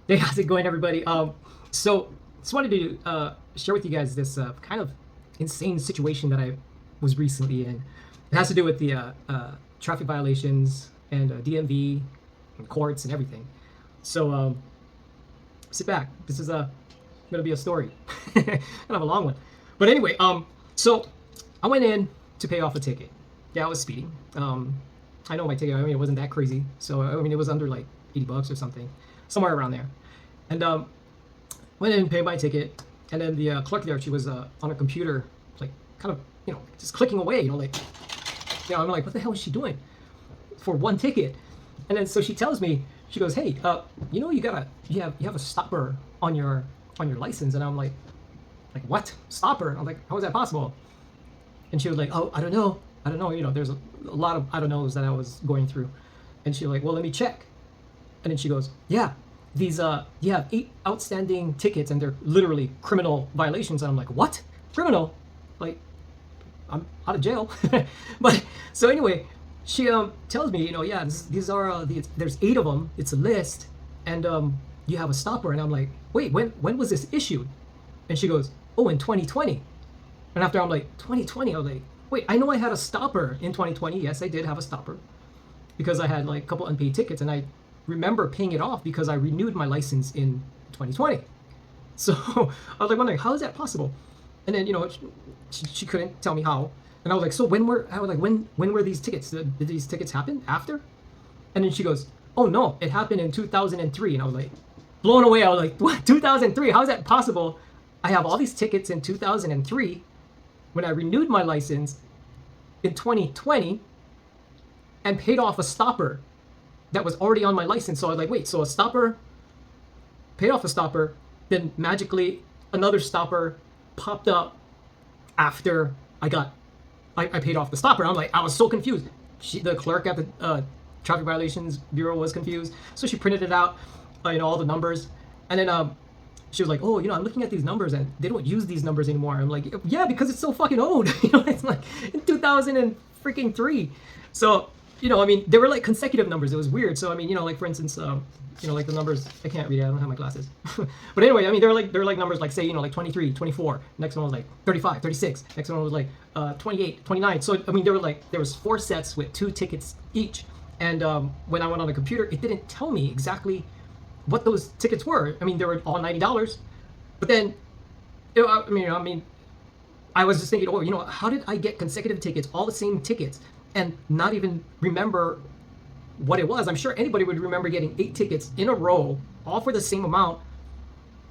Hey, how's it going, everybody? So just wanted to share with you guys this kind of insane situation that I was recently in. It has to do with the traffic violations and DMV and courts and everything. So sit back. This is going to be a story, kind of a long one. But anyway, so I went in to pay off a ticket. Yeah, I was speeding. I know my ticket. I mean, it wasn't that crazy. So I mean, it was under like $80 or something, somewhere around there. And went in and paid my ticket, and then the clerk there, she was on her computer, like kind of, just clicking away, like, I'm like, what the hell is she doing for one ticket? And then so she tells me, she goes, hey, you have a stopper on your license, and I'm like what stopper? And I'm like, how is that possible? And she was like, oh, I don't know, there's a lot of I don't knows that I was going through, and she was like, well, let me check. And then she goes, yeah, these you have 8 outstanding tickets and they're literally criminal violations. And I'm like, what? Criminal? Like, I'm out of jail. But so anyway, she tells me, yeah, these are there's 8 of them. It's a list, and you have a stopper. And I'm like, wait, when was this issued? And she goes, oh, in 2020. And after I'm like, 2020, I was like, wait, I know I had a stopper in 2020. Yes, I did have a stopper because I had like a couple unpaid tickets, and I remember paying it off because I renewed my license in 2020. So I was like wondering, how is that possible? And then she couldn't tell me how. And I was like, so when were these tickets? Did these tickets happen after? And then she goes, oh no, it happened in 2003. And I was like, blown away. I was like, what? 2003? How is that possible? I have all these tickets in 2003 when I renewed my license in 2020 and paid off a stopper that was already on my license. So I was like, wait, so a stopper, paid off a stopper, then magically another stopper popped up after I paid off the stopper. I'm like, I was so confused. The clerk at the Traffic Violations Bureau was confused. So she printed it out, all the numbers. And then she was like, oh, I'm looking at these numbers and they don't use these numbers anymore. I'm like, yeah, because it's so fucking old. It's like in 2000 and freaking 3. So, I mean, they were like consecutive numbers. It was weird. So, I mean, like for instance, like the numbers, I can't read it. I don't have my glasses. But anyway, I mean, they're like numbers like, say, like 23, 24. Next one was like 35, 36. Next one was like 28, 29. So, I mean, there was 4 sets with 2 tickets each. And when I went on the computer, it didn't tell me exactly what those tickets were. I mean, they were all $90. But then, I was just thinking, oh, how did I get consecutive tickets, all the same tickets, and not even remember what it was? I'm sure anybody would remember getting 8 tickets in a row, all for the same amount.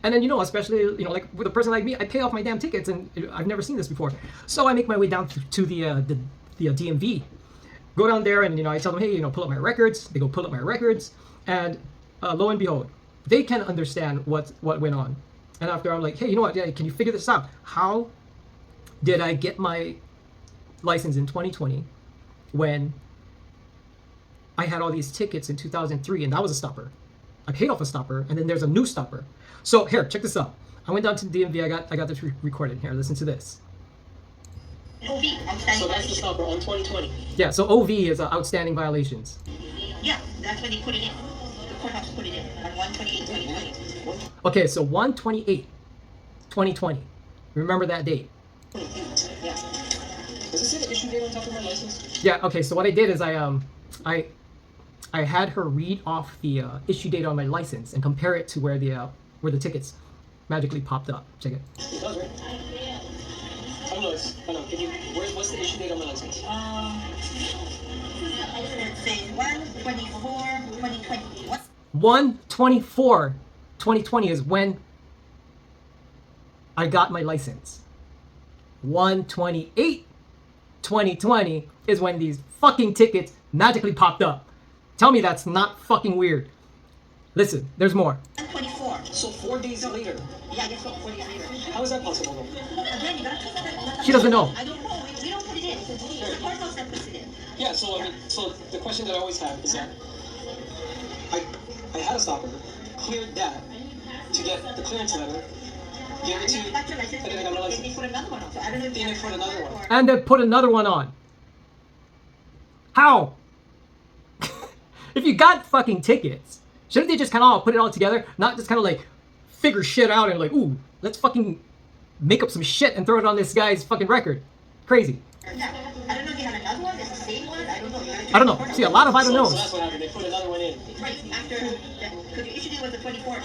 And then, especially, like with a person like me, I pay off my damn tickets, and I've never seen this before. So I make my way down to the DMV, go down there, and I tell them, hey, pull up my records. They go pull up my records, and lo and behold, they can understand what went on. And after I'm like, hey, you know what? Yeah, can you figure this out? How did I get my license in 2020 when I had all these tickets in 2003 and that was a stopper? I paid off a stopper, and then there's a new stopper. So here, check this out. I went down to the DMV. I got this recorded here. Listen to this. OV, outstanding So that's the violation. stopper on 2020. Yeah. So OV is outstanding violations. Yeah, that's when they put it in. The courthouse put it in on 1/28/2020. Okay. So 1/28, 2020. Remember that date. Yeah. Does it say the issue date on top of my license? Yeah. Okay. So what I did is I had her read off the issue date on my license and compare it to where the tickets magically popped up. Check it. It does, right? Hold on. Can you? What's the issue date on my license? It says 1/24/2020. What's 1/24, 2020 is when I got my license. 1/28, 2020 is when these fucking tickets magically popped up. Tell me that's not fucking weird. Listen, there's more. 1/24? So 4 days later. Yeah, that's what 4 days later. How is that possible, though? Again, you gotta put that. She doesn't know. I don't know. We don't put it in. It's the courthouse that puts it in. Yeah. So I mean, so the question that I always have is that I had a stopper, cleared that to get the clearance letter, gave it to, And then got your license, and then I got my and they license. put another one on. So I don't know if Then they that's put another one. And then put another one on. How? If you got fucking tickets, Shouldn't they just kind of put it all together, not just kind of like figure shit out and like, ooh, let's fucking make up some shit and throw it on this guy's fucking record? Crazy. Yeah. I don't know if you have another one. It's the same one. I don't know. I don't know. See, a lot of I don't So knows. that's what happened. They put another one in. Right after, because you usually was the 24th, and then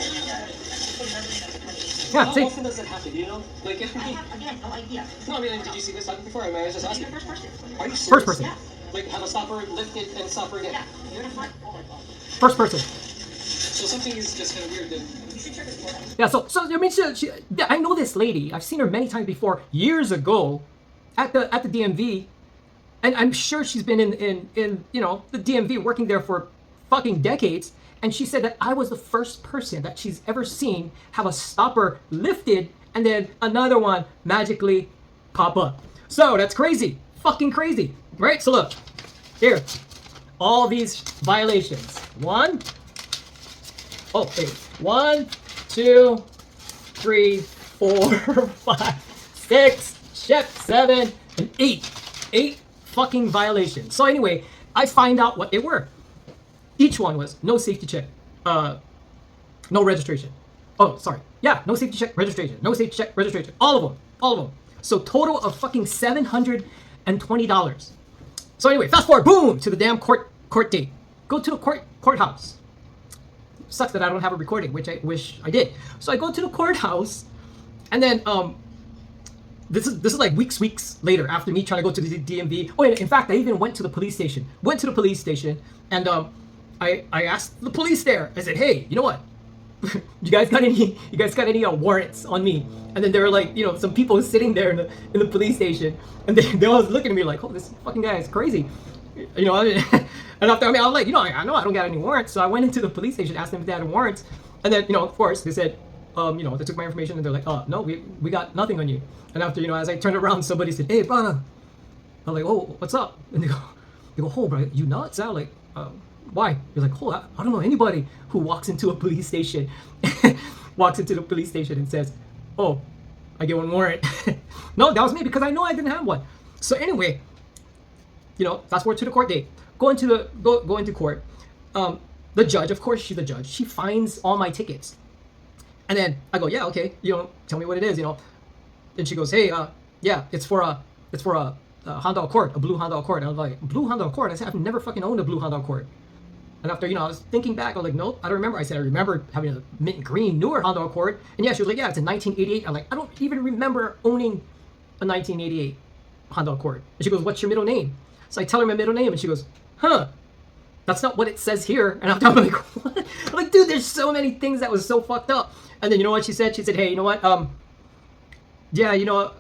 put another one on the 28th. Yeah, How see, often does that happen? Do you know? Like, if I have, again, no idea. no, I mean, did you see this happen before? I mean, I was just You're asking. the first person. Are you serious? First person. Yeah. Like, have a stopper lifted and stopper again. Yeah. You're the front. Oh my god. first person. So something is just kind of weird. Then. You should check this for us. Yeah, so I mean, yeah, I know this lady. I've seen her many times before, years ago, at the DMV, and I'm sure she's been in you know, the DMV, working there for fucking decades. And she said that I was the first person that she's ever seen have a stopper lifted and then another one magically pop up. So that's crazy, fucking crazy, right? So look, here, all these violations. One, 1, 2, 3, 4, 5, 6, 7, and 8. 8 fucking violations. So anyway, I find out what they were. Each one was no safety check, no registration. Oh, sorry. Yeah, no safety check, registration. No safety check, registration. All of them. All of them. So total of fucking $720. So anyway, fast forward, boom, to the damn court date. Go to the courthouse. Sucks that I don't have a recording, which I wish I did. So I go to the courthouse, and then this is like weeks later after me trying to go to the DMV. Oh, and in fact, I even went to the police station. And I asked the police there. I said, hey, you know what? You guys got any warrants on me? And then there were like, you know, some people sitting there in the police station, and they all was looking at me like, oh, this fucking guy is crazy, you know. And after, I mean, I was like, you know, I know I don't got any warrants. So I went into the police station, asked them if they had warrants, and then, you know, of course they said, you know, they took my information and they're like, no, we got nothing on you. And after, you know, as I turned around, somebody said, hey, brother. I'm like, oh, what's up? And they go, oh, bro, you nuts? I'm like, why? You're like, oh, I don't know anybody who walks into a police station, and says, oh, I get one warrant. No, that was me, because I know I didn't have one. So anyway, you know, fast forward to the court date. Go into court. The judge, of course, she's the judge. She finds all my tickets, and then I go, yeah, okay, you know, tell me what it is, you know. And she goes, hey, yeah, it's for a Honda Accord, a blue Honda Accord. And I was like, blue Honda Accord? I said, I've never fucking owned a blue Honda Accord. And after, you know, I was thinking back, I was like, nope, I don't remember. I said, I remember having a mint green, newer Honda Accord. And yeah, she was like, yeah, it's a 1988. I'm like, I don't even remember owning a 1988 Honda Accord. And she goes, what's your middle name? So I tell her my middle name, and she goes, huh, that's not what it says here. And after, I'm like, what? I'm like, dude, there's so many things that was so fucked up. And then, you know what she said? She said, hey, you know what? Yeah, you know,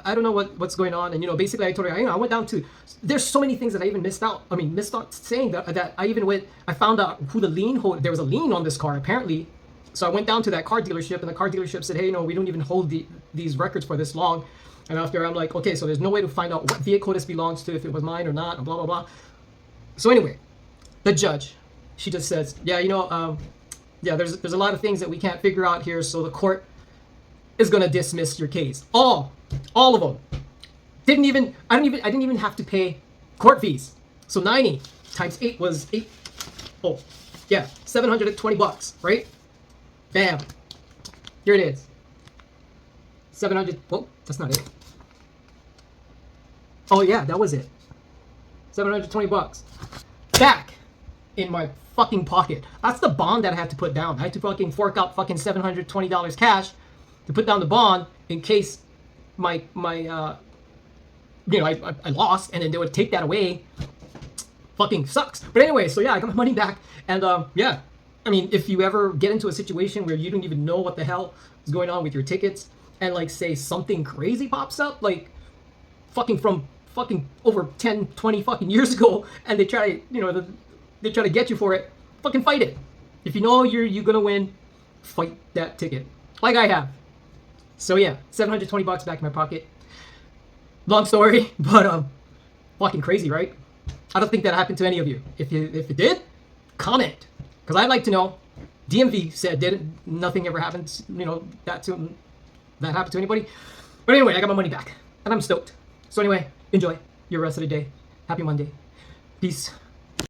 I don't know what's going on. And, you know, basically I told her, you know, I went down to, there's so many things that I even missed out saying that I found out who the lien holder, there was a lien on this car apparently. So I went down to that car dealership, and the car dealership said, hey, you know, we don't even hold these records for this long. And after, I'm like, okay, so there's no way to find out what vehicle this belongs to, if it was mine or not, and blah, blah, blah. So anyway, the judge, she just says, yeah, you know, yeah, there's a lot of things that we can't figure out here, so the court is gonna dismiss your case. All of them. I didn't even have to pay court fees. So 90 times 8 was 8. Oh, yeah, $720, right? Bam. Here it is. 700. Oh, that's not it. Oh yeah, that was it. $720 back in my fucking pocket. That's the bond that I had to put down. I had to fucking fork out fucking $720 cash to put down the bond in case my you know, I lost, and then they would take that away. Fucking sucks. But anyway, so yeah, I got my money back, and yeah, I mean, if you ever get into a situation where you don't even know what the hell is going on with your tickets, and like say something crazy pops up, like fucking from fucking over 10, 20 fucking years ago, and they try to, you know, they try to get you for it, fucking fight it. If you know you're gonna win, fight that ticket, like I have. So yeah, $720 back in my pocket. Long story, but fucking crazy, right? I don't think that happened to any of you. If it did, comment, because I'd like to know. DMV said nothing ever happened, you know, that happened to anybody. But anyway, I got my money back, and I'm stoked. So anyway, enjoy your rest of the day. Happy Monday. Peace.